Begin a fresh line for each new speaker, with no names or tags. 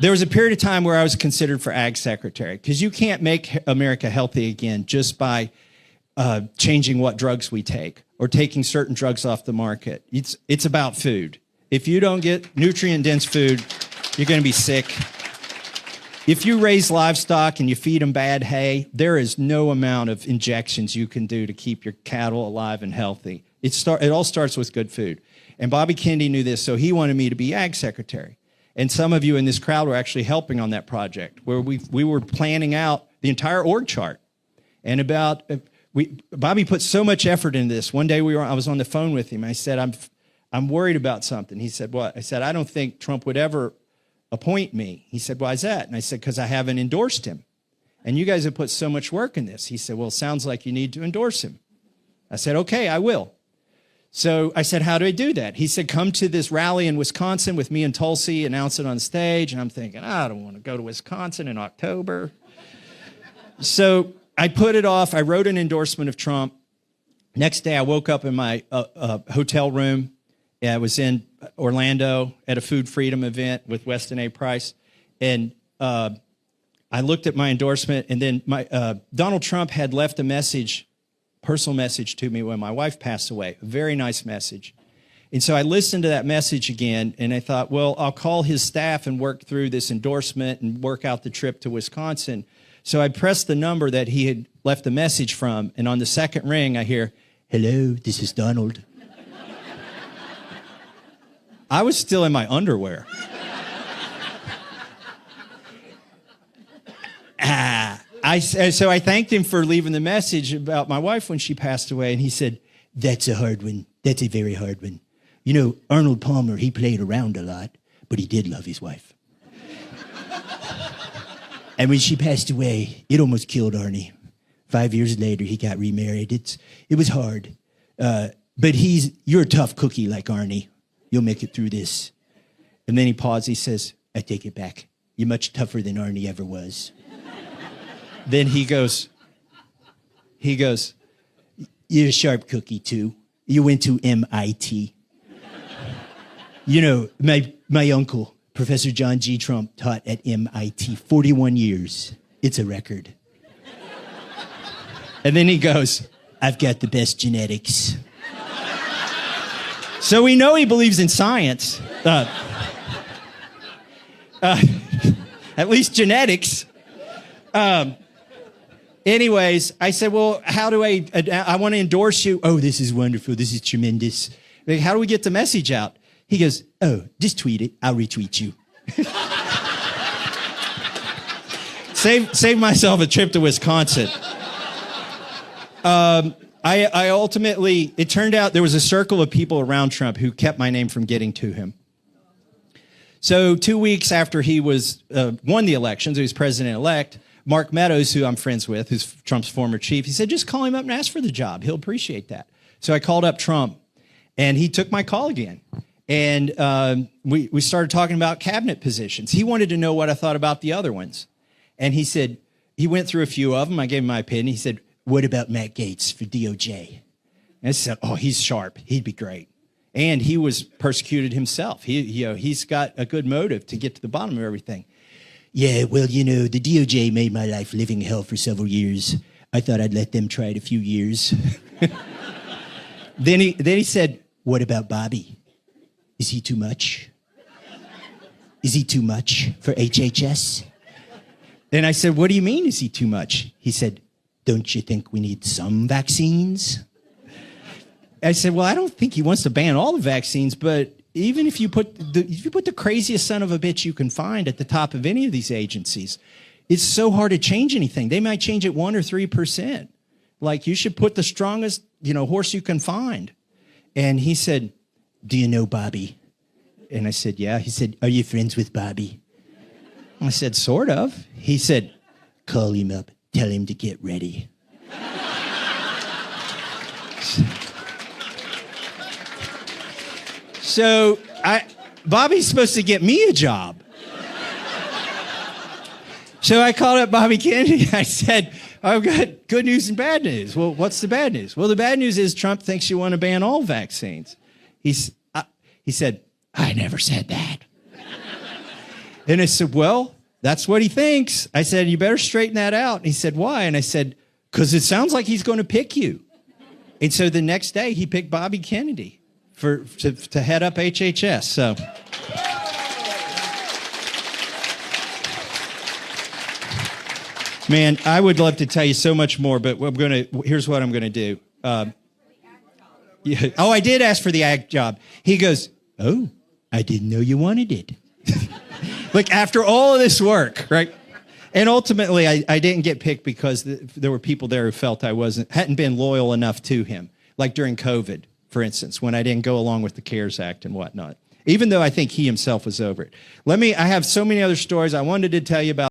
There was a period of time where I was considered for ag secretary because you can't make America healthy again just by changing what drugs we take or taking certain drugs off the market. It's about food. If you don't get nutrient-dense food, you're going to be sick. If you raise livestock and you feed them bad hay, there is no amount of injections you can do to keep your cattle alive and healthy. It all starts with good food. And Bobby Kennedy knew this, so he wanted me to be ag secretary. And some of you in this crowd were actually helping on that project, where we were planning out the entire org chart. And Bobby put so much effort into this. One day I was on the phone with him. I said, I'm worried about something. He said, what? I said, I don't think Trump would ever appoint me. He said, why is that? And I said, because I haven't endorsed him. And you guys have put so much work in this. He said, well, it sounds like you need to endorse him. I said, okay, I will. So I said, how do I do that? He said, come to this rally in Wisconsin with me and Tulsi, announce it on stage. And I'm thinking, I don't want to go to Wisconsin in October. So I put it off. I wrote an endorsement of Trump. Next day, I woke up in my hotel room. I was in Orlando at a Food Freedom event with Weston A. Price. And I looked at my endorsement. And then Donald Trump had left a message, personal message to me when my wife passed away, a very nice message. And so I listened to that message again, and I thought, well, I'll call his staff and work through this endorsement and work out the trip to Wisconsin. So I pressed the number that he had left the message from, and on the second ring, I hear, hello, this is Donald. I was still in my underwear. So I thanked him for leaving the message about my wife when she passed away, and he said, that's a hard one. That's a very hard one. You know, Arnold Palmer, he played around a lot, but he did love his wife. And when she passed away, it almost killed Arnie. 5 years later, he got remarried. It was hard. But you're a tough cookie like Arnie. You'll make it through this. And then he paused. He says, I take it back. You're much tougher than Arnie ever was. Then he goes, you're a sharp cookie, too. You went to MIT. You know, my uncle, Professor John G. Trump, taught at MIT 41 years. It's a record. And then he goes, I've got the best genetics. So we know he believes in science. At least genetics. Anyways, I said, well, how do I want to endorse you? Oh, this is wonderful. This is tremendous. Like, how do we get the message out? He goes, oh, just tweet it. I'll retweet you. Save myself a trip to Wisconsin. I ultimately, it turned out there was a circle of people around Trump who kept my name from getting to him. So 2 weeks after he was won the elections, he was president-elect, Mark Meadows, who I'm friends with, who's Trump's former chief, he said, just call him up and ask for the job. He'll appreciate that. So I called up Trump, and he took my call again. And we started talking about cabinet positions. He wanted to know what I thought about the other ones. And he said, he went through a few of them. I gave him my opinion. He said, what about Matt Gaetz for DOJ? And I said, oh, he's sharp. He'd be great. And he was persecuted himself. He's got a good motive to get to the bottom of everything. Yeah, well, you know, the DOJ made my life living hell for several years. I thought I'd let them try it a few years. Then he said, what about Bobby? Is he too much? Is he too much for HHS? And I said, what do you mean, is he too much? He said, don't you think we need some vaccines? I said, well, I don't think he wants to ban all the vaccines, but even if you put the craziest son of a bitch you can find at the top of any of these agencies, it's so hard to change anything. They might change it 1 or 3%. Like, you should put the strongest, horse you can find. And he said, do you know Bobby? And I said, yeah. He said, are you friends with Bobby? I said, sort of. He said, call him up. Tell him to get ready. So Bobby's supposed to get me a job. So I called up Bobby Kennedy. I said, I've got good news and bad news. Well, what's the bad news? Well, the bad news is Trump thinks you want to ban all vaccines. He said, I never said that. And I said, well, that's what he thinks. I said, you better straighten that out. And he said, why? And I said, because it sounds like he's going to pick you. And so the next day he picked Bobby Kennedy to head up HHS. So. Man, I would love to tell you so much more, but here's what I'm going to do. Yeah. Oh, I did ask for the ag job. He goes, oh, I didn't know you wanted it. Like after all of this work, right? And ultimately, I didn't get picked because there were people there who felt I hadn't been loyal enough to him. Like during COVID, for instance, when I didn't go along with the CARES Act and whatnot. Even though I think he himself was over it. I have so many other stories I wanted to tell you about.